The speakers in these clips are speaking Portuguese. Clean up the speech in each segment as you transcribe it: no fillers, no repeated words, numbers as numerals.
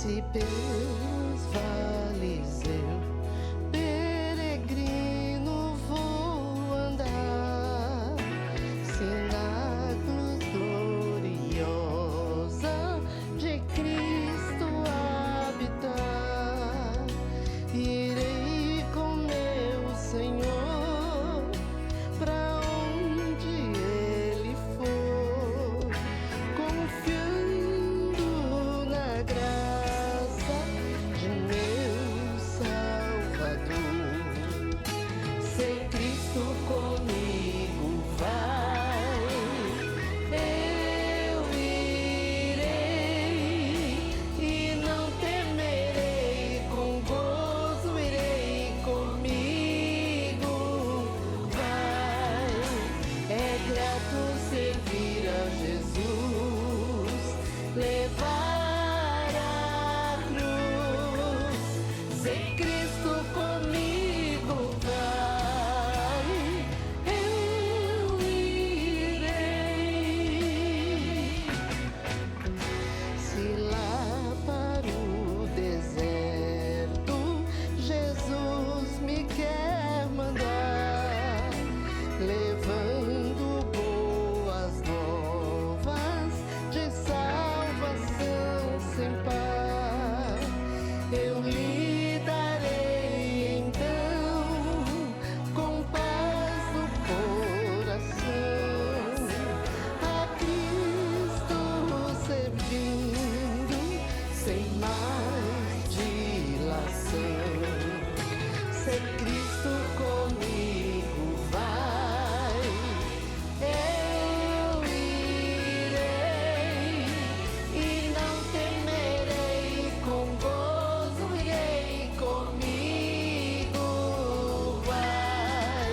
Se pelos vales eu, peregrino, vou andar, cenáculos gloriosa de Cristo habitar, irei com meu Senhor pra onde Ele for, confiando na graça de meu Salvador. Se Cristo comigo vai, eu irei e não temerei, com gozo irei comigo. Vai, é grato servir a Jesus, levar a cruz. Se Cristo comigo vai, eu irei. Se lá para o deserto Jesus me quer mandar, levando boas novas de salvação sem par, eu lhe darei então com paz no coração, a Cristo servindo sem mais dilação. Se Cristo comigo vai, eu irei e não temerei, com gozo irei comigo. Vai,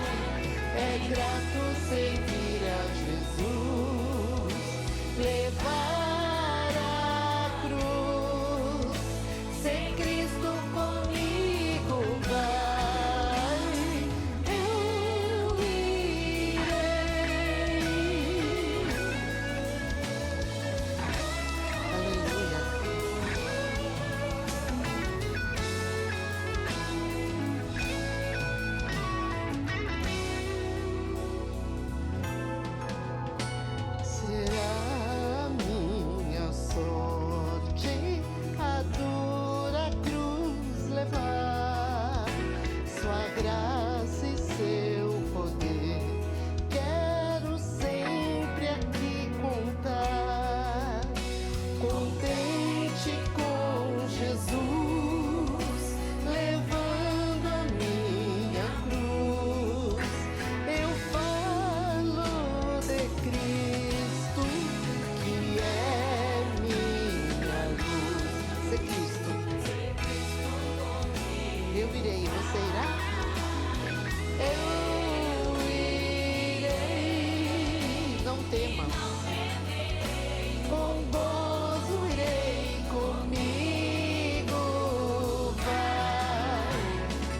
é grato servir a Jesus, levar a cruz. Se Cristo comigo vai, eu irei. Aleluia. Será a minha sorte a dura cruz levar, sua graça e seu poder quero sempre aqui contar. Contente com Jesus, levando a minha cruz, eu falo de Cristo, que é minha luz. Se Cristo, eu irei, você irá? Eu irei, não temas, com gozo irei comigo. Vai,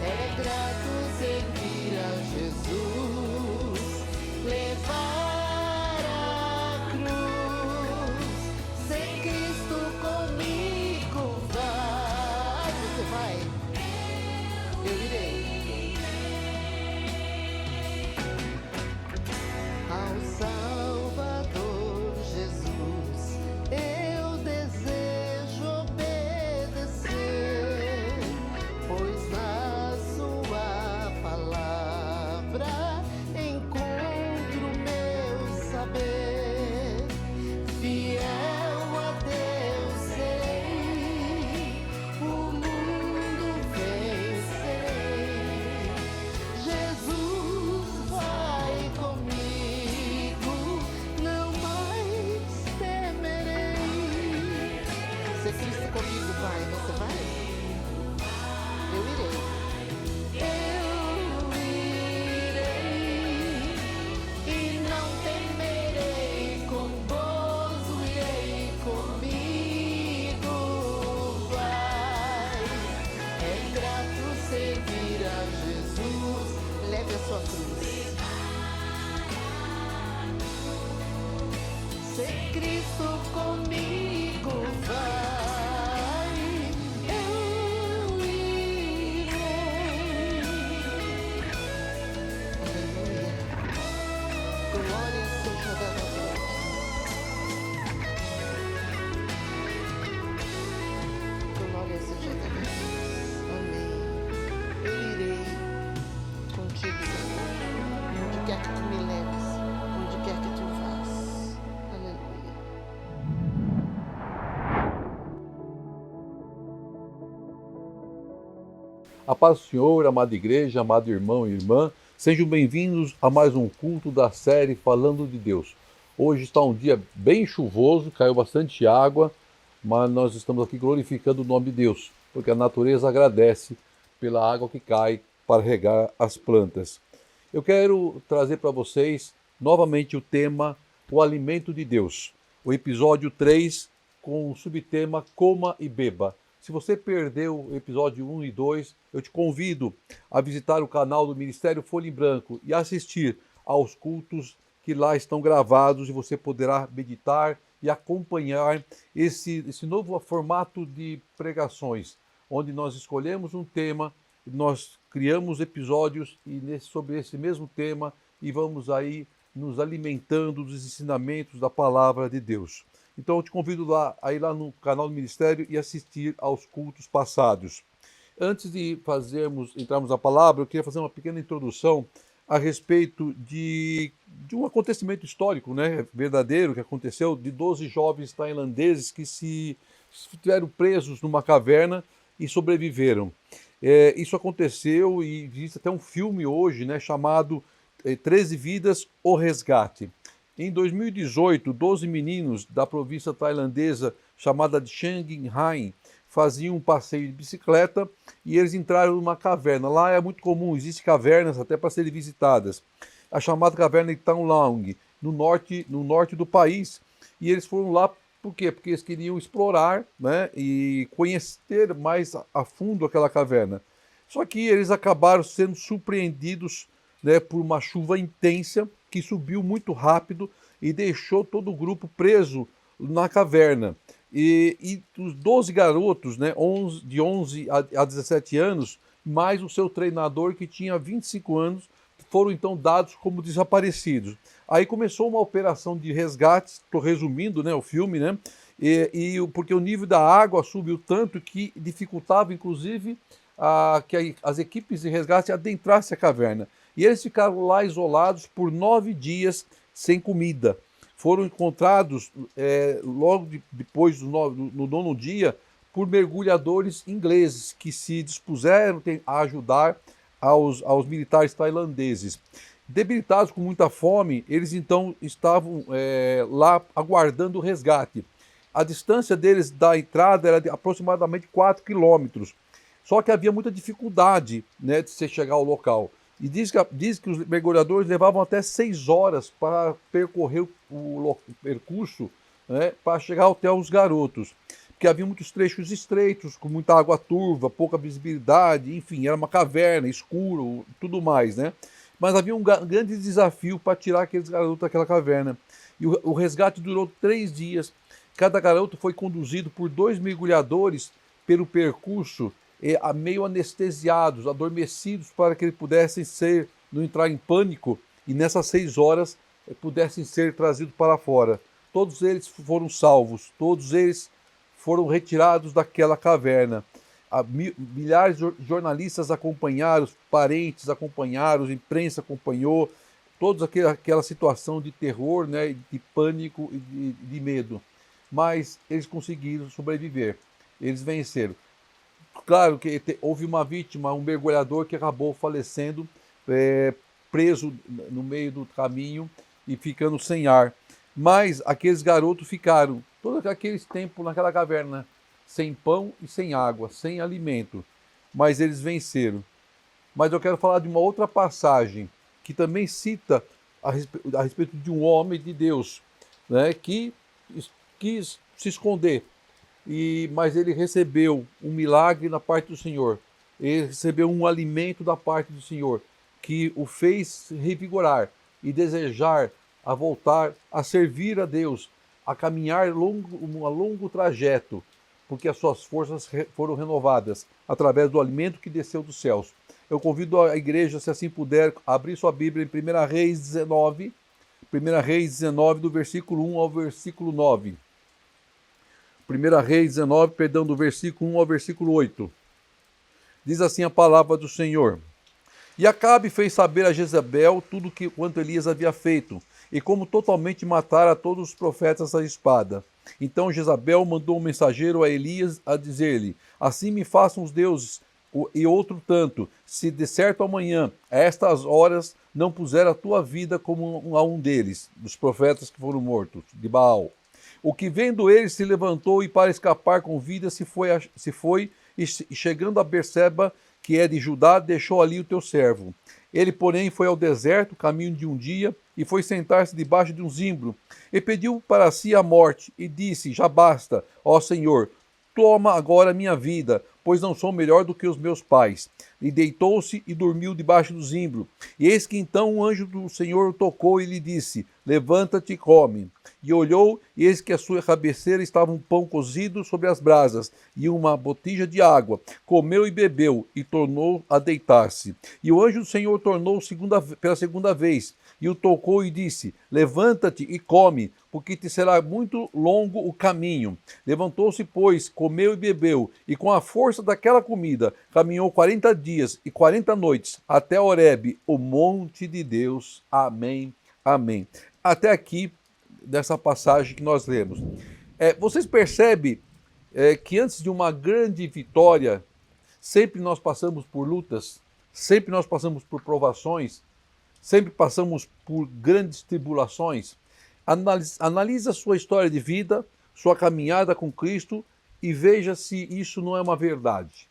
é grato servir a Jesus, levar a cruz. Se Cristo comigo vai, você vai, eu irei. Ao Salvador Jesus eu desejo obedecer, pois na sua palavra encontro meu saber. Fiel a Deus serei, o mundo vencerei. Jesus vai comigo, não mais temerei. Se Cristo comigo vai, você vai? Eu irei. Eu irei e não temerei, com gozo irei comigo. Vai, é grato servir a Jesus, leve a sua cruz. Se Cristo comigo vai, A paz do Senhor, amada igreja, amado irmão e irmã, sejam bem-vindos a mais um culto da série Falando de Deus. Hoje está um dia bem chuvoso, caiu bastante água, mas nós estamos aqui glorificando o nome de Deus, porque a natureza agradece pela água que cai para regar as plantas. Eu quero trazer para vocês novamente o tema O Alimento de Deus, o episódio 3, com o subtema Coma e Beba. Se você perdeu o episódio 1 e 2, eu te convido a visitar o canal do Ministério Folha em Branco e assistir aos cultos que lá estão gravados, e você poderá meditar e acompanhar esse novo formato de pregações, onde nós escolhemos um tema, nós criamos episódios sobre esse mesmo tema e vamos aí nos alimentando dos ensinamentos da palavra de Deus. Então eu te convido a ir lá no canal do Ministério e assistir aos cultos passados. Antes de entrarmos na palavra, eu queria fazer uma pequena introdução a respeito de um acontecimento histórico, né, verdadeiro, que aconteceu, de 12 jovens tailandeses que se estiveram presos numa caverna e sobreviveram. Isso aconteceu e existe até um filme hoje, né, chamado 13 Vidas, O Resgate. Em 2018, 12 meninos da província tailandesa chamada de Chiang Rai faziam um passeio de bicicleta e eles entraram numa caverna. Lá é muito comum, existem cavernas até para serem visitadas. A chamada caverna de Tham Luang, no norte do país. E eles foram lá por quê? Porque eles queriam explorar, né, e conhecer mais a fundo aquela caverna. Só que eles acabaram sendo surpreendidos, né, por uma chuva intensa que subiu muito rápido e deixou todo o grupo preso na caverna. E os 12 garotos, né, de 11 a 17 anos, mais o seu treinador, que tinha 25 anos, foram então dados como desaparecidos. Aí começou uma operação de resgate, estou resumindo, né, o filme, né, porque o nível da água subiu tanto que dificultava, inclusive, que as equipes de resgate adentrassem a caverna. E eles ficaram lá isolados por 9 dias sem comida. Foram encontrados logo depois no 9º dia por mergulhadores ingleses que se dispuseram a ajudar aos militares tailandeses. Debilitados com muita fome, eles então estavam lá aguardando o resgate. A distância deles da entrada era de aproximadamente 4 quilômetros. Só que havia muita dificuldade, né, de se chegar ao local. E diz que os mergulhadores levavam até 6 horas para percorrer o percurso, né, para chegar até os garotos. Porque havia muitos trechos estreitos, com muita água turva, pouca visibilidade, enfim, era uma caverna, escuro, tudo mais, né? Mas havia um grande desafio para tirar aqueles garotos daquela caverna. E o resgate durou 3 dias. Cada garoto foi conduzido por 2 mergulhadores pelo percurso, meio anestesiados, adormecidos, para que eles pudessem não entrar em pânico e nessas 6 horas pudessem ser trazidos para fora. Todos eles foram salvos, todos eles foram retirados daquela caverna. Milhares de jornalistas acompanharam, parentes acompanharam, a imprensa acompanhou, toda aquela situação de terror, né, de pânico e de medo. Mas eles conseguiram sobreviver, eles venceram. Claro que houve uma vítima, um mergulhador que acabou falecendo, preso no meio do caminho e ficando sem ar. Mas aqueles garotos ficaram todo aquele tempo naquela caverna, sem pão e sem água, sem alimento. Mas eles venceram. Mas eu quero falar de uma outra passagem, que também cita a respeito de um homem de Deus, né, que quis se esconder. Mas ele recebeu um milagre da parte do Senhor. Ele recebeu um alimento da parte do Senhor, que o fez revigorar e desejar a voltar a servir a Deus, a caminhar um longo trajeto, porque as suas forças foram renovadas através do alimento que desceu dos céus. Eu convido a igreja, se assim puder, a abrir sua Bíblia em 1 Reis 19, 1 Reis 19, do versículo 1 ao versículo 9. 1 Reis 19, perdão, do versículo 1 ao versículo 8. Diz assim a palavra do Senhor. E Acabe fez saber a Jezabel tudo quanto Elias havia feito, e como totalmente matara todos os profetas à espada. Então Jezabel mandou um mensageiro a Elias a dizer-lhe: assim me façam os deuses e outro tanto, se de certo amanhã, a estas horas, não puser a tua vida como a um deles, dos profetas que foram mortos, de Baal. O que vendo ele se levantou e para escapar com vida se foi e chegando a Berseba, que é de Judá, deixou ali o teu servo. Ele, porém, foi ao deserto, caminho de um dia, e foi sentar-se debaixo de um zimbro, e pediu para si a morte, e disse, já basta, ó Senhor, toma agora a minha vida, pois não sou melhor do que os meus pais. E deitou-se e dormiu debaixo do zimbro. E eis que então um anjo do Senhor o tocou e lhe disse, levanta-te e come. E olhou, e eis que à sua cabeceira estava um pão cozido sobre as brasas, e uma botija de água. Comeu e bebeu, e tornou a deitar-se. E o anjo do Senhor tornou pela segunda vez, e o tocou e disse, levanta-te e come, porque te será muito longo o caminho. Levantou-se, pois, comeu e bebeu, e com a força daquela comida, caminhou 40 dias e 40 noites, até Horebe, o monte de Deus. Amém, amém. Até aqui, dessa passagem que nós lemos. Vocês percebem que antes de uma grande vitória, sempre nós passamos por lutas, sempre nós passamos por provações, sempre passamos por grandes tribulações. Analise a sua história de vida, sua caminhada com Cristo e veja se isso não é uma verdade.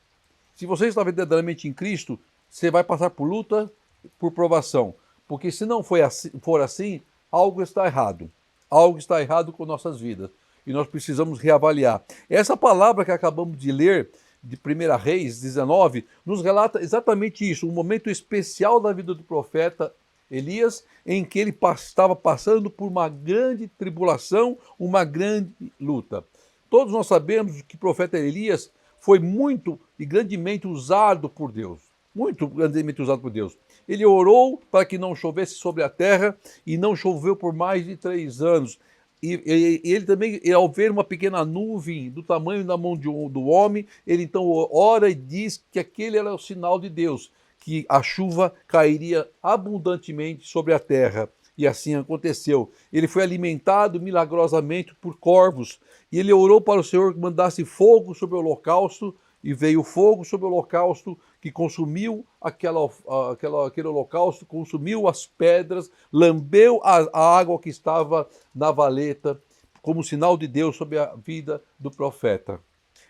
Se você está verdadeiramente em Cristo, você vai passar por luta, por provação. Porque se não for assim, algo está errado. Algo está errado com nossas vidas. E nós precisamos reavaliar. Essa palavra que acabamos de ler, de 1 Reis 19, nos relata exatamente isso. Um momento especial da vida do profeta Elias, em que ele estava passando por uma grande tribulação, uma grande luta. Todos nós sabemos que o profeta Elias foi muito e grandemente usado por Deus. Muito grandemente usado por Deus. Ele orou para que não chovesse sobre a terra e não choveu por mais de 3 anos. E ele também, ao ver uma pequena nuvem do tamanho da mão do homem, ele então ora e diz que aquele era o sinal de Deus, que a chuva cairia abundantemente sobre a terra. E assim aconteceu. Ele foi alimentado milagrosamente por corvos. E ele orou para o Senhor que mandasse fogo sobre o holocausto. E veio fogo sobre o holocausto que consumiu aquele holocausto, consumiu as pedras, lambeu a água que estava na valeta, como sinal de Deus sobre a vida do profeta.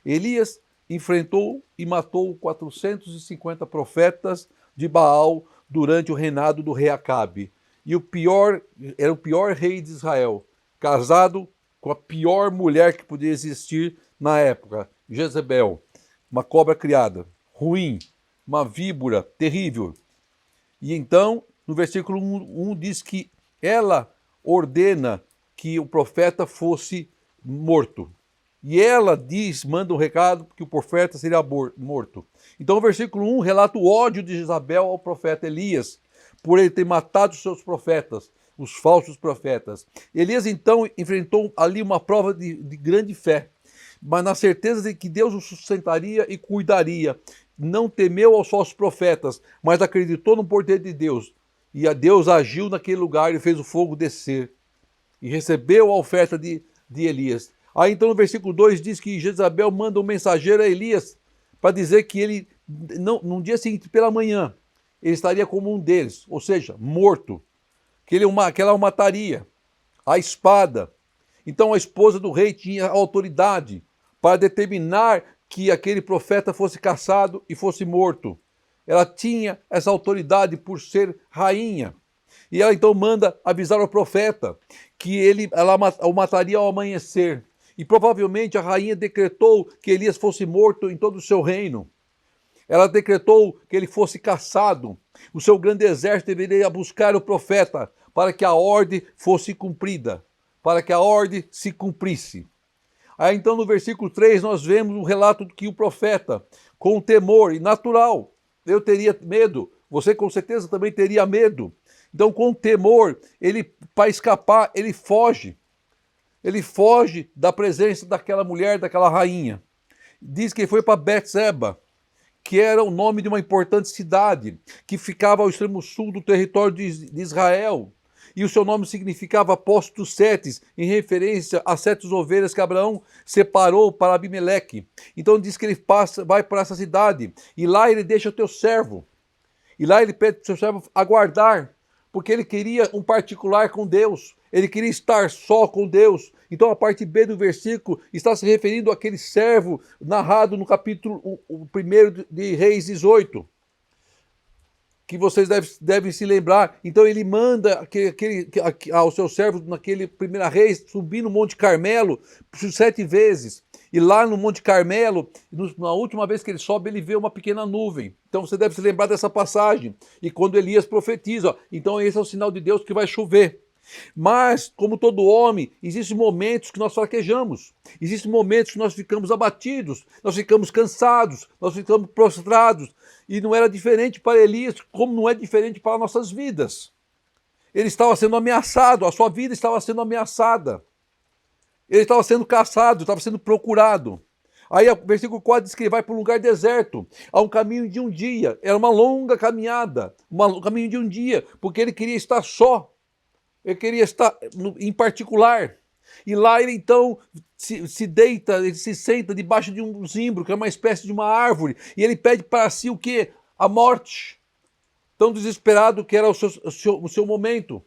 Elias enfrentou e matou 450 profetas de Baal durante o reinado do rei Acabe. E era o pior rei de Israel, casado com a pior mulher que podia existir na época, Jezebel, uma cobra criada, ruim, uma víbora terrível. E então, no versículo 1 diz que ela ordena que o profeta fosse morto. E ela manda um recado que o profeta seria morto. Então o versículo 1 relata o ódio de Jezabel ao profeta Elias, por ele ter matado os seus profetas, os falsos profetas. Elias então enfrentou ali uma prova de grande fé, mas na certeza de que Deus o sustentaria e cuidaria. Não temeu aos falsos profetas, mas acreditou no poder de Deus. E a Deus agiu naquele lugar e fez o fogo descer. E recebeu a oferta de Elias. Aí então no versículo 2 diz que Jezabel manda um mensageiro a Elias para dizer que ele, no dia seguinte, pela manhã, ele estaria como um deles, ou seja, morto. Que ela o mataria, a espada. Então a esposa do rei tinha autoridade para determinar que aquele profeta fosse caçado e fosse morto. Ela tinha essa autoridade por ser rainha. E ela então manda avisar ao profeta que ela o mataria ao amanhecer. E provavelmente a rainha decretou que Elias fosse morto em todo o seu reino. Ela decretou que ele fosse caçado. O seu grande exército deveria buscar o profeta para que a ordem fosse cumprida, para que a ordem se cumprisse. Aí então no versículo 3 nós vemos um relato de que o profeta, com temor e natural, eu teria medo, você com certeza também teria medo. Então com temor, para escapar, ele foge. Ele foge da presença daquela mulher, daquela rainha. Diz que ele foi para Betseba, que era o nome de uma importante cidade, que ficava ao extremo sul do território de Israel. e o seu nome significava apóstolo dos setes, em referência às 7 ovelhas que Abraão separou para Abimeleque. Então diz que ele vai para essa cidade, e lá ele deixa o teu servo, e lá ele pede para o seu servo aguardar, porque ele queria um particular com Deus, ele queria estar só com Deus. Então a parte B do versículo está se referindo àquele servo narrado no capítulo 1 de Reis 18, que vocês devem se lembrar. Então ele manda ao seu servo, naquele 1 Reis, subir no Monte Carmelo 7 vezes. E lá no Monte Carmelo, na última vez que ele sobe, ele vê uma pequena nuvem. Então você deve se lembrar dessa passagem. E quando Elias profetiza, então esse é o sinal de Deus que vai chover. Mas, como todo homem, existem momentos que nós fraquejamos, existem momentos que nós ficamos abatidos, nós ficamos cansados, nós ficamos prostrados, e não era diferente para Elias, como não é diferente para nossas vidas. Ele estava sendo ameaçado, a sua vida estava sendo ameaçada, ele estava sendo caçado, estava sendo procurado. Aí o versículo 4 diz que ele vai para um lugar deserto, a um caminho de um dia, era uma longa caminhada, um caminho de um dia, porque ele queria estar só. Ele queria estar em particular. E lá ele então se deita, ele se senta debaixo de um zimbro, que é uma espécie de uma árvore. E ele pede para si o quê? A morte. Tão desesperado que era o seu momento.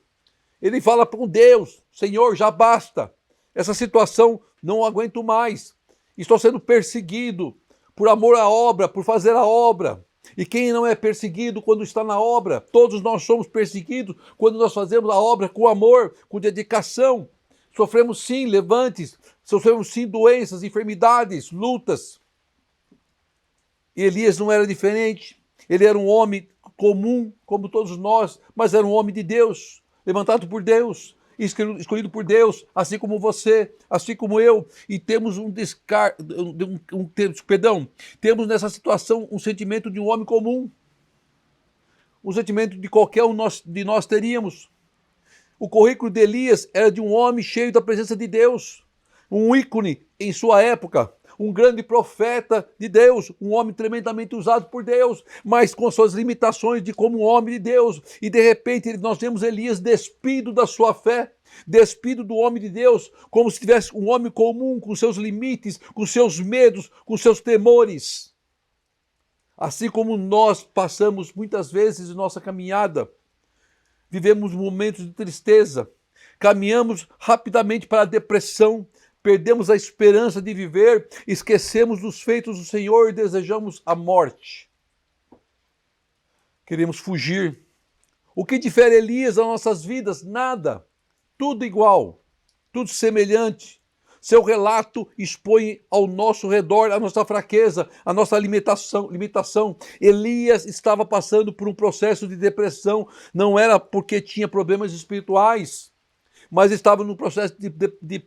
Ele fala com Deus: Senhor, já basta. Essa situação não aguento mais. Estou sendo perseguido por amor à obra, por fazer a obra. E quem não é perseguido quando está na obra? Todos nós somos perseguidos quando nós fazemos a obra com amor, com dedicação. Sofremos sim levantes, sofremos sim doenças, enfermidades, lutas. E Elias não era diferente. Ele era um homem comum, como todos nós, mas era um homem de Deus, levantado por Deus, escolhido por Deus, assim como você, assim como eu, e temos temos nessa situação um sentimento de um homem comum, um sentimento de qualquer um de nós teríamos. O currículo de Elias era de um homem cheio da presença de Deus, um ícone em sua época, um grande profeta de Deus, um homem tremendamente usado por Deus, mas com suas limitações de como um homem de Deus. E de repente nós vemos Elias despido da sua fé, despido do homem de Deus, como se tivesse um homem comum, com seus limites, com seus medos, com seus temores. Assim como nós passamos muitas vezes em nossa caminhada, vivemos momentos de tristeza, caminhamos rapidamente para a depressão, perdemos a esperança de viver, esquecemos dos feitos do Senhor e desejamos a morte. Queremos fugir. O que difere Elias das nossas vidas? Nada. Tudo igual, tudo semelhante. Seu relato expõe ao nosso redor a nossa fraqueza, a nossa limitação. Elias estava passando por um processo de depressão, não era porque tinha problemas espirituais, mas estava num processo de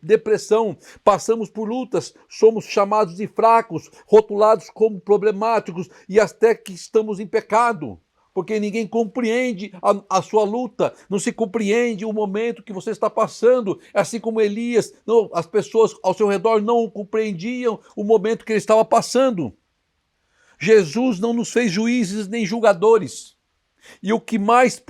depressão. Passamos por lutas, somos chamados de fracos, rotulados como problemáticos e até que estamos em pecado, porque ninguém compreende a sua luta, não se compreende o momento que você está passando, assim como Elias, as pessoas ao seu redor não compreendiam o momento que ele estava passando. Jesus não nos fez juízes nem julgadores. E o que mais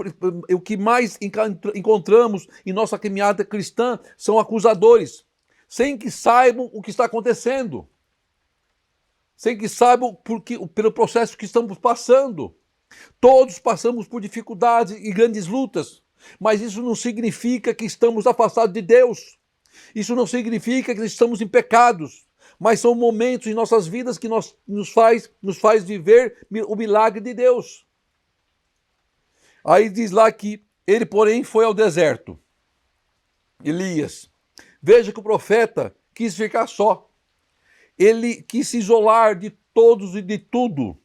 encontramos em nossa caminhada cristã são acusadores, sem que saibam o que está acontecendo, sem que saibam pelo processo que estamos passando. Todos passamos por dificuldades e grandes lutas, mas isso não significa que estamos afastados de Deus. Isso não significa que estamos em pecados, mas são momentos em nossas vidas que nos faz viver o milagre de Deus. Aí diz lá que ele, porém, foi ao deserto. Elias. Veja que o profeta quis ficar só. Ele quis se isolar de todos e de tudo.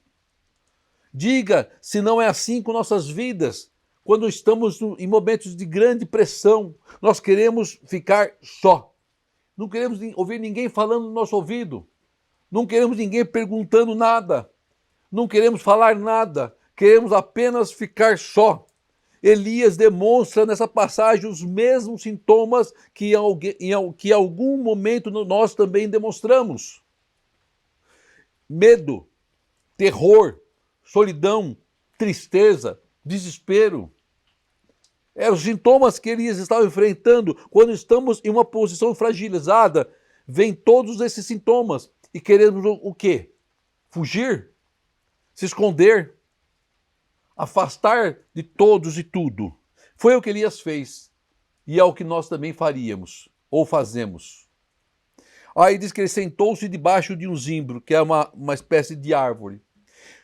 Diga se não é assim com nossas vidas, quando estamos em momentos de grande pressão, nós queremos ficar só. Não queremos ouvir ninguém falando no nosso ouvido. Não queremos ninguém perguntando nada. Não queremos falar nada. Queremos apenas ficar só. Elias demonstra nessa passagem os mesmos sintomas que em algum momento nós também demonstramos. Medo, terror, solidão, tristeza, desespero. Eram os sintomas que Elias estava enfrentando. Quando estamos em uma posição fragilizada, vem todos esses sintomas. E queremos o quê? Fugir? Se esconder? Afastar de todos e tudo. Foi o que Elias fez. E é o que nós também faríamos, ou fazemos. Aí diz que ele sentou-se debaixo de um zimbro, que é uma espécie de árvore.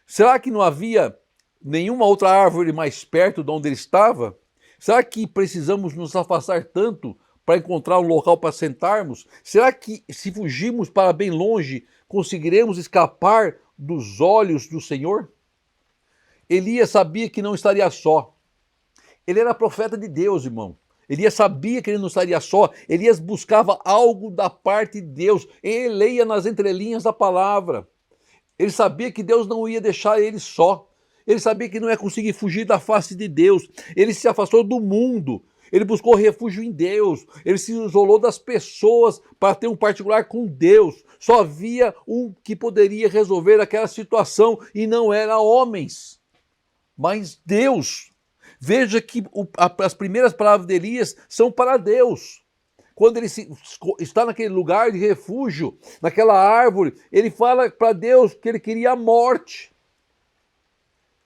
Será que não havia nenhuma outra árvore mais perto de onde ele estava? Será que precisamos nos afastar tanto para encontrar um local para sentarmos? Será que se fugirmos para bem longe, conseguiremos escapar dos olhos do Senhor? Elias sabia que não estaria só. Ele era profeta de Deus, irmão. Elias sabia que ele não estaria só. Elias buscava algo da parte de Deus. Ele leia nas entrelinhas da palavra. Ele sabia que Deus não ia deixar ele só. Ele sabia que não ia conseguir fugir da face de Deus. Ele se afastou do mundo. Ele buscou refúgio em Deus. Ele se isolou das pessoas para ter um particular com Deus. Só havia um que poderia resolver aquela situação e não era homens, mas Deus. Veja que as primeiras palavras de Elias são para Deus. Quando ele está naquele lugar de refúgio, naquela árvore, ele fala para Deus que ele queria a morte.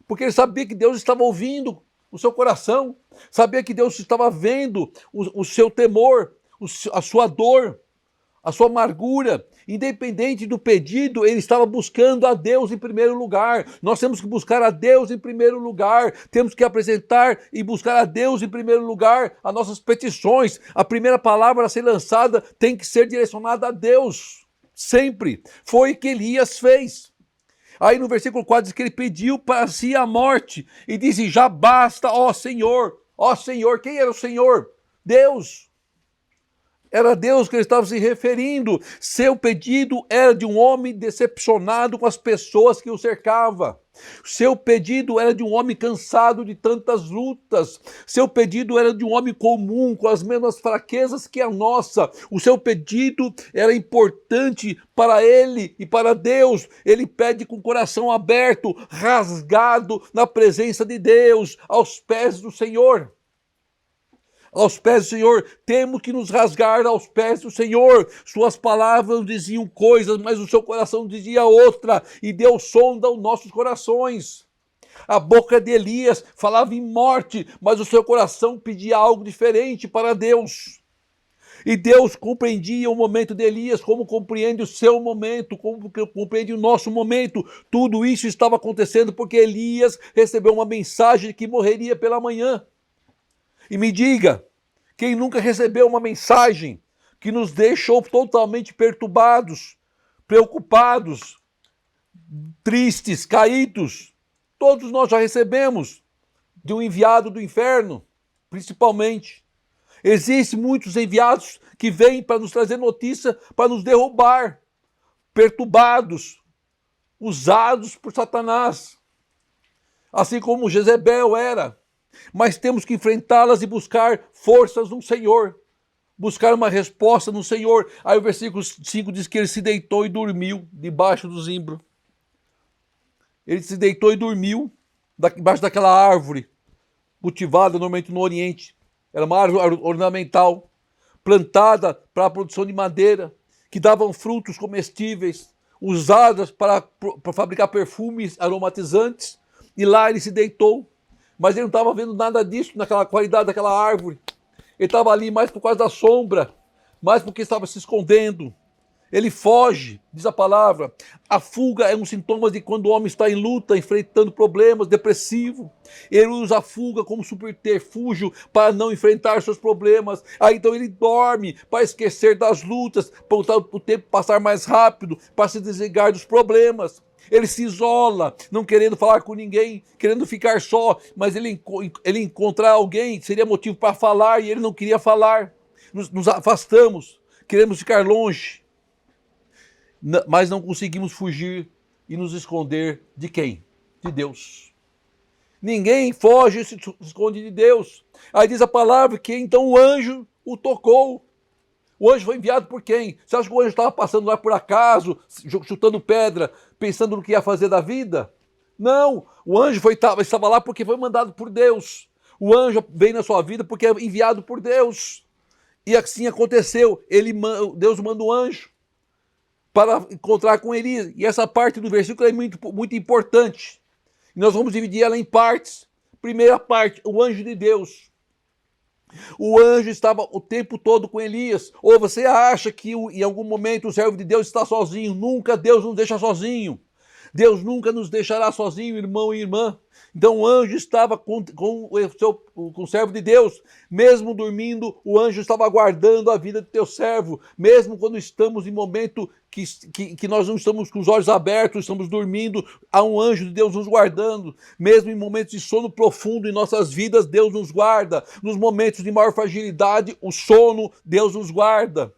Porque ele sabia que Deus estava ouvindo o seu coração, sabia que Deus estava vendo o seu temor, a sua dor, a sua amargura. Independente do pedido, ele estava buscando a Deus em primeiro lugar. Nós temos que buscar a Deus em primeiro lugar. Temos que apresentar e buscar a Deus em primeiro lugar as nossas petições. A primeira palavra a ser lançada tem que ser direcionada a Deus. Sempre. Foi o que Elias fez. Aí no versículo 4 diz que ele pediu para si a morte e disse: já basta, ó Senhor. Ó Senhor, quem era o Senhor? Deus. Era a Deus que ele estava se referindo. Seu pedido era de um homem decepcionado com as pessoas que o cercavam. Seu pedido era de um homem cansado de tantas lutas. Seu pedido era de um homem comum, com as mesmas fraquezas que a nossa. O seu pedido era importante para ele e para Deus. Ele pede com o coração aberto, rasgado na presença de Deus, aos pés do Senhor. Aos pés do Senhor, temos que nos rasgar aos pés do Senhor. Suas palavras diziam coisas, mas o seu coração dizia outra, e Deus sonda os nossos corações. A boca de Elias falava em morte, mas o seu coração pedia algo diferente para Deus. E Deus compreendia o momento de Elias, como compreende o seu momento, como compreende o nosso momento. Tudo isso estava acontecendo porque Elias recebeu uma mensagem de que morreria pela manhã. E me diga, quem nunca recebeu uma mensagem que nos deixou totalmente perturbados, preocupados, tristes, caídos? Todos nós já recebemos de um enviado do inferno, principalmente. Existem muitos enviados que vêm para nos trazer notícia, para nos derrubar, perturbados, usados por Satanás, assim como Jezebel era. Mas temos que enfrentá-las e buscar forças no Senhor, buscar uma resposta no Senhor. Aí o versículo 5 diz que ele se deitou e dormiu debaixo do zimbro. Ele se deitou e dormiu debaixo daquela árvore, cultivada normalmente no Oriente. Era uma árvore ornamental, plantada para a produção de madeira, que davam frutos comestíveis, usadas para fabricar perfumes aromatizantes. E lá ele se deitou. Mas ele não estava vendo nada disso naquela qualidade daquela árvore. Ele estava ali mais por causa da sombra, mais porque estava se escondendo. Ele foge, diz a palavra. A fuga é um sintoma de quando o homem está em luta, enfrentando problemas, depressivo. Ele usa a fuga como subterfúgio para não enfrentar seus problemas. Aí então ele dorme para esquecer das lutas, para o tempo passar mais rápido, para se desligar dos problemas. Ele se isola, não querendo falar com ninguém, querendo ficar só, mas ele encontrar alguém seria motivo para falar e ele não queria falar. Nos afastamos, queremos ficar longe, mas não conseguimos fugir e nos esconder de quem? De Deus. Ninguém foge e se esconde de Deus. Aí diz a palavra que então o anjo o tocou. O anjo foi enviado por quem? Você acha que o anjo estava passando lá por acaso, chutando pedra, pensando no que ia fazer da vida? Não, o anjo estava lá porque foi mandado por Deus. O anjo vem na sua vida porque é enviado por Deus. E assim aconteceu. Deus manda um anjo para encontrar com Elias. E essa parte do versículo é muito, muito importante. E nós vamos dividir ela em partes. Primeira parte, o anjo de Deus. O anjo estava o tempo todo com Elias. Ou você acha que em algum momento o servo de Deus está sozinho? Nunca Deus nos deixa sozinho. Deus nunca nos deixará sozinho, irmão e irmã. Então o anjo estava com o servo de Deus. Mesmo dormindo, o anjo estava guardando a vida do teu servo. Mesmo quando estamos em momento que nós não estamos com os olhos abertos, estamos dormindo, há um anjo de Deus nos guardando. Mesmo em momentos de sono profundo em nossas vidas, Deus nos guarda. Nos momentos de maior fragilidade, o sono, Deus nos guarda.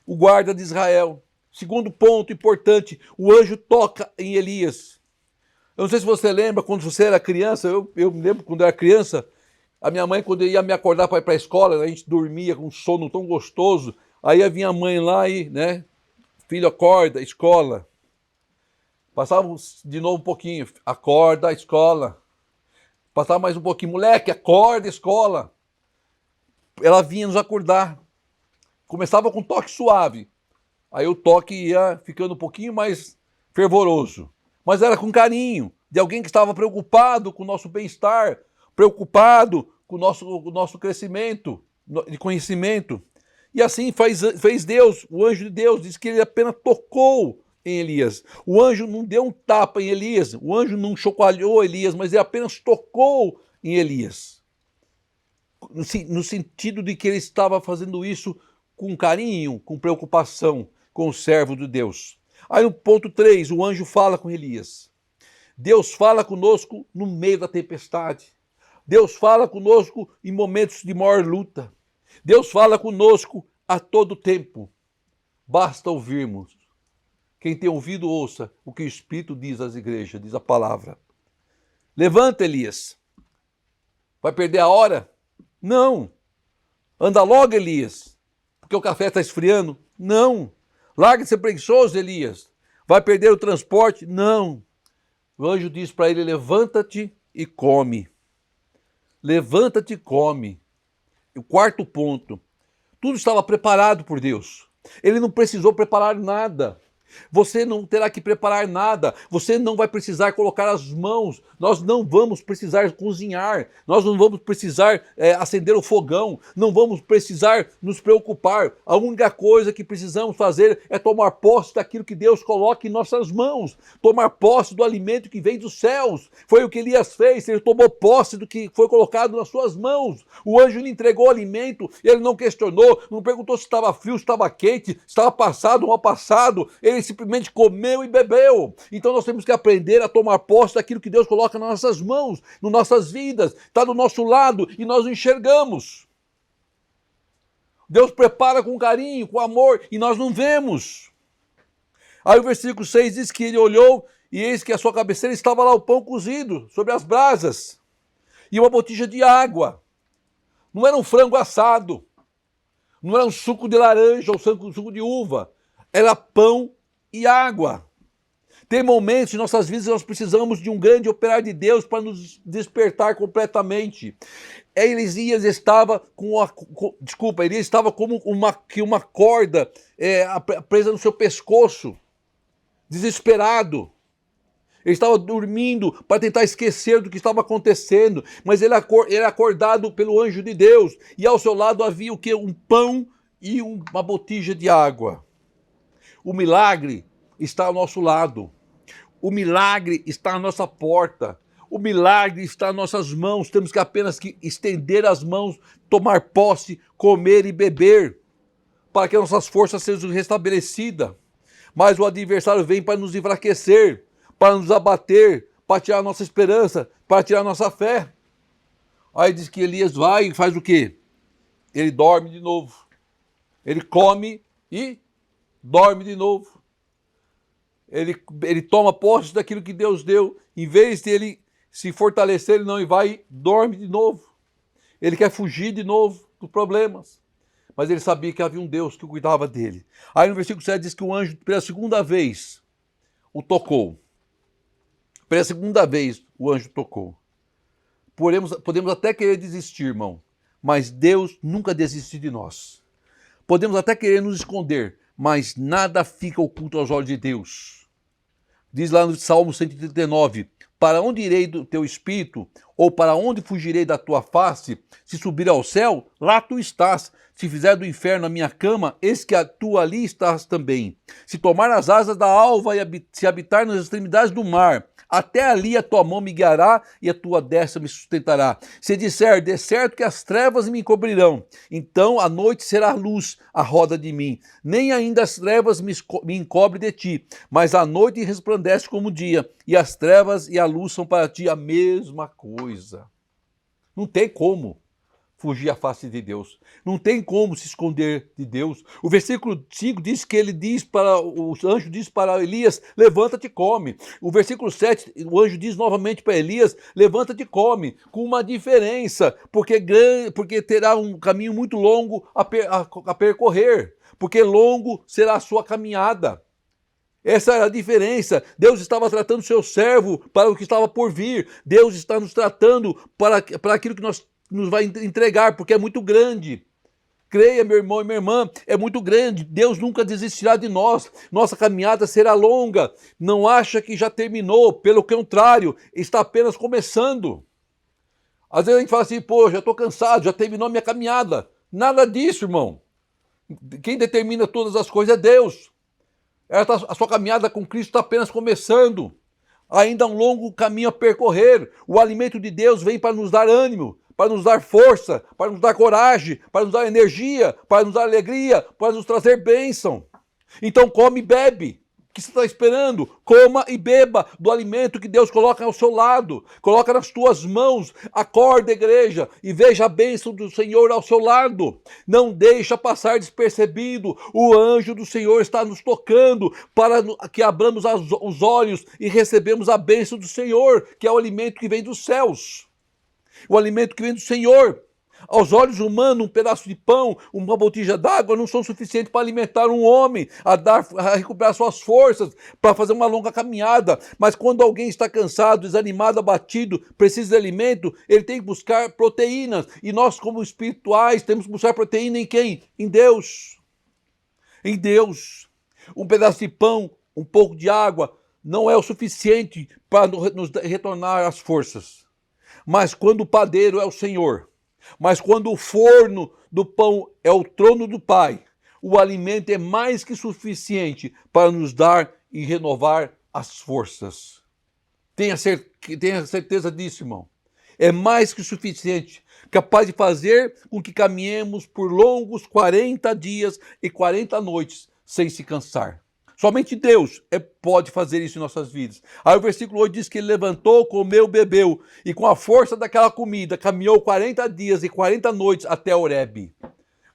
O guarda de Israel. Segundo ponto importante, o anjo toca em Elias. Eu não sei se você lembra, quando você era criança, eu me lembro quando eu era criança, a minha mãe, quando ia me acordar para ir para a escola, a gente dormia com um sono tão gostoso, aí vinha a mãe lá e, né, filho, acorda, escola. Passávamos de novo um pouquinho, acorda, escola. Passava mais um pouquinho, moleque, acorda, escola. Ela vinha nos acordar. Começava com um toque suave. Aí o toque ia ficando um pouquinho mais fervoroso. Mas era com carinho, de alguém que estava preocupado com o nosso bem-estar, preocupado com o nosso crescimento de conhecimento. E assim fez Deus, o anjo de Deus, diz que ele apenas tocou em Elias. O anjo não deu um tapa em Elias, o anjo não chacoalhou Elias, mas ele apenas tocou em Elias. No sentido de que ele estava fazendo isso com carinho, com preocupação com o servo de Deus. Aí no ponto 3, o anjo fala com Elias. Deus fala conosco no meio da tempestade. Deus fala conosco em momentos de maior luta. Deus fala conosco a todo tempo. Basta ouvirmos. Quem tem ouvido, ouça o que o Espírito diz às igrejas, diz a palavra. Levanta, Elias. Vai perder a hora? Não. Anda logo, Elias, porque o café está esfriando? Não. Larga de ser preguiçoso, Elias. Vai perder o transporte? Não. O anjo diz para ele, levanta-te e come. Levanta-te e come. E o quarto ponto, tudo estava preparado por Deus. Ele não precisou preparar nada. Você não terá que preparar nada, você não vai precisar colocar as mãos, nós não vamos precisar cozinhar, nós não vamos precisar acender o fogão, não vamos precisar nos preocupar. A única coisa que precisamos fazer é tomar posse daquilo que Deus coloca em nossas mãos, tomar posse do alimento que vem dos céus. Foi o que Elias fez, ele tomou posse do que foi colocado nas suas mãos. O anjo lhe entregou o alimento, ele não questionou, não perguntou se estava frio, se estava quente, se estava passado ou mal passado, ele simplesmente comeu e bebeu. Então nós temos que aprender a tomar posse daquilo que Deus coloca nas nossas mãos, nas nossas vidas, está do nosso lado e nós o enxergamos. Deus prepara com carinho, com amor e nós não vemos. Aí o versículo 6 diz que ele olhou e eis que à sua cabeceira estava lá o pão cozido sobre as brasas e uma botija de água. Não era um frango assado, não era um suco de laranja ou suco de uva, era pão e água. Tem momentos em nossas vidas que nós precisamos de um grande operar de Deus para nos despertar completamente. Elias estava Elias estava como uma corda presa no seu pescoço, desesperado. Ele estava dormindo para tentar esquecer do que estava acontecendo, mas ele era acordado pelo anjo de Deus, e ao seu lado havia o quê? Um pão e uma botija de água. O milagre está ao nosso lado. O milagre está à nossa porta. O milagre está nas nossas mãos. Temos que apenas estender as mãos, tomar posse, comer e beber, para que nossas forças sejam restabelecidas. Mas o adversário vem para nos enfraquecer, para nos abater, para tirar a nossa esperança, para tirar a nossa fé. Aí diz que Elias vai e faz o quê? Ele dorme de novo. Ele come e dorme de novo. Ele toma posse daquilo que Deus deu. Em vez de ele se fortalecer, ele não vai e dorme de novo. Ele quer fugir de novo dos problemas. Mas ele sabia que havia um Deus que cuidava dele. Aí no versículo 7 diz que o anjo, pela segunda vez, o tocou. Pela segunda vez, o anjo tocou. Podemos até querer desistir, irmão, mas Deus nunca desiste de nós. Podemos até querer nos esconder, mas nada fica oculto aos olhos de Deus. Diz lá no Salmo 139, para onde irei do teu espírito? Ou para onde fugirei da tua face? Se subir ao céu, lá tu estás. Se fizer do inferno a minha cama, eis que tu ali estás também. Se tomar as asas da alva e se habitar nas extremidades do mar, até ali a tua mão me guiará e a tua destra me sustentará. Se disser, de certo que as trevas me encobrirão, então a noite será luz à roda de mim. Nem ainda as trevas me encobrem de ti, mas a noite resplandece como o dia, e as trevas e a luz são para ti a mesma coisa. Não tem como fugir à face de Deus. Não tem como se esconder de Deus. O versículo 5 diz que o anjo diz para Elias, levanta-te e come. O versículo 7, o anjo diz novamente para Elias, levanta-te e come, com uma diferença, porque terá um caminho muito longo a percorrer, porque longo será a sua caminhada. Essa era a diferença. Deus estava tratando o seu servo para o que estava por vir. Deus está nos tratando para aquilo que nos vai entregar, porque é muito grande. Creia, meu irmão e minha irmã, é muito grande. Deus nunca desistirá de nós. Nossa caminhada será longa. Não acha que já terminou. Pelo contrário, está apenas começando. Às vezes a gente fala assim, pô, já estou cansado, já terminou a minha caminhada. Nada disso, irmão. Quem determina todas as coisas é Deus. A sua caminhada com Cristo está apenas começando. Ainda há um longo caminho a percorrer. O alimento de Deus vem para nos dar ânimo, para nos dar força, para nos dar coragem, para nos dar energia, para nos dar alegria, para nos trazer bênção. Então come e bebe. O que você está esperando? Coma e beba do alimento que Deus coloca ao seu lado. Coloca nas tuas mãos. Acorda, igreja, e veja a bênção do Senhor ao seu lado. Não deixa passar despercebido. O anjo do Senhor está nos tocando para que abramos os olhos e recebemos a bênção do Senhor, que é o alimento que vem dos céus. O alimento que vem do Senhor. Aos olhos humanos, um pedaço de pão, uma botija d'água não são suficientes para alimentar um homem, a recuperar suas forças, para fazer uma longa caminhada. Mas quando alguém está cansado, desanimado, abatido, precisa de alimento, ele tem que buscar proteínas. E nós, como espirituais, temos que buscar proteína em quem? Em Deus. Em Deus. Um pedaço de pão, um pouco de água, não é o suficiente para nos retornar as forças. Mas quando o padeiro é o Senhor, mas quando o forno do pão é o trono do Pai, o alimento é mais que suficiente para nos dar e renovar as forças. Tenha certeza disso, irmão. É mais que suficiente, capaz de fazer com que caminhemos por longos 40 dias e 40 noites sem se cansar. Somente Deus pode fazer isso em nossas vidas. Aí o versículo 8 diz que ele levantou, comeu, bebeu, e com a força daquela comida caminhou 40 dias e 40 noites até Horebe.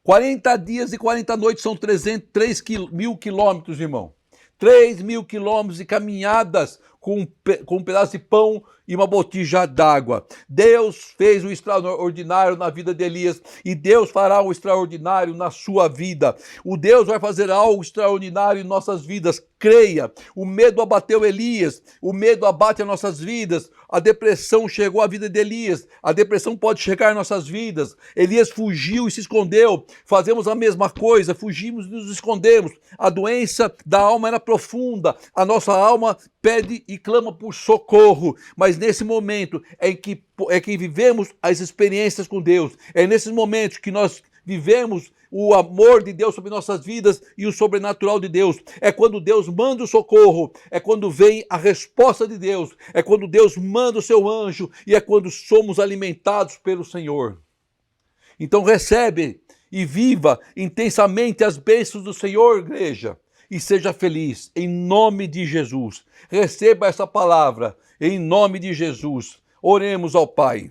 40 dias e 40 noites são 3.000 quilômetros, irmão. 3.000 quilômetros de caminhadas com um pedaço de pão e uma botija d'água. Deus fez o extraordinário na vida de Elias e Deus fará o extraordinário na sua vida. O Deus vai fazer algo extraordinário em nossas vidas. Creia. O medo abateu Elias, o medo abate as nossas vidas. A depressão chegou à vida de Elias. A depressão pode chegar em nossas vidas. Elias fugiu e se escondeu. Fazemos a mesma coisa, fugimos e nos escondemos. A doença da alma era profunda. A nossa alma pede e clama por socorro. Mas nesse momento é que vivemos as experiências com Deus. É nesses momentos que nós vivemos o amor de Deus sobre nossas vidas e o sobrenatural de Deus. É quando Deus manda o socorro, é quando vem a resposta de Deus, é quando Deus manda o seu anjo e é quando somos alimentados pelo Senhor. Então recebe e viva intensamente as bênçãos do Senhor, igreja, e seja feliz em nome de Jesus. Receba essa palavra em nome de Jesus. Oremos ao Pai.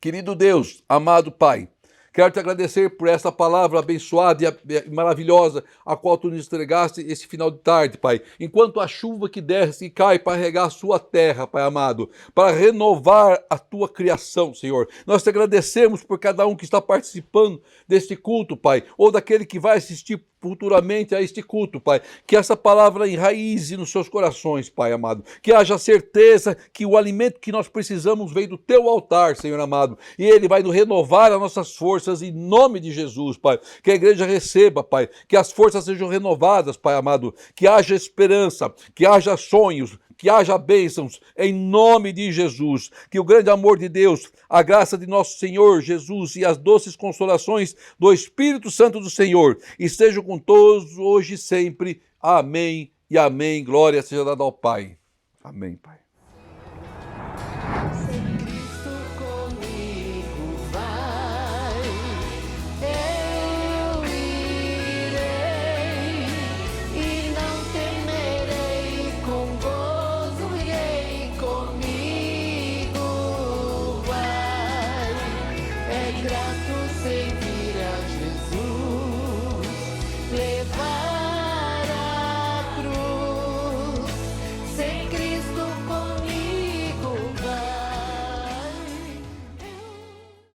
Querido Deus, amado Pai, quero te agradecer por essa palavra abençoada e maravilhosa, a qual tu nos entregaste esse final de tarde, Pai. Enquanto a chuva que desce e cai para regar a sua terra, Pai amado, para renovar a tua criação, Senhor. Nós te agradecemos por cada um que está participando deste culto, Pai, ou daquele que vai assistir futuramente a este culto, Pai. Que essa palavra enraize nos seus corações, Pai amado. Que haja certeza que o alimento que nós precisamos veio do teu altar, Senhor amado. E ele vai nos renovar as nossas forças em nome de Jesus, Pai. Que a igreja receba, Pai. Que as forças sejam renovadas, Pai amado. Que haja esperança, que haja sonhos, que haja bênçãos, em nome de Jesus. Que o grande amor de Deus, a graça de nosso Senhor Jesus e as doces consolações do Espírito Santo do Senhor estejam com todos hoje e sempre. Amém e amém. Glória seja dada ao Pai. Amém, Pai.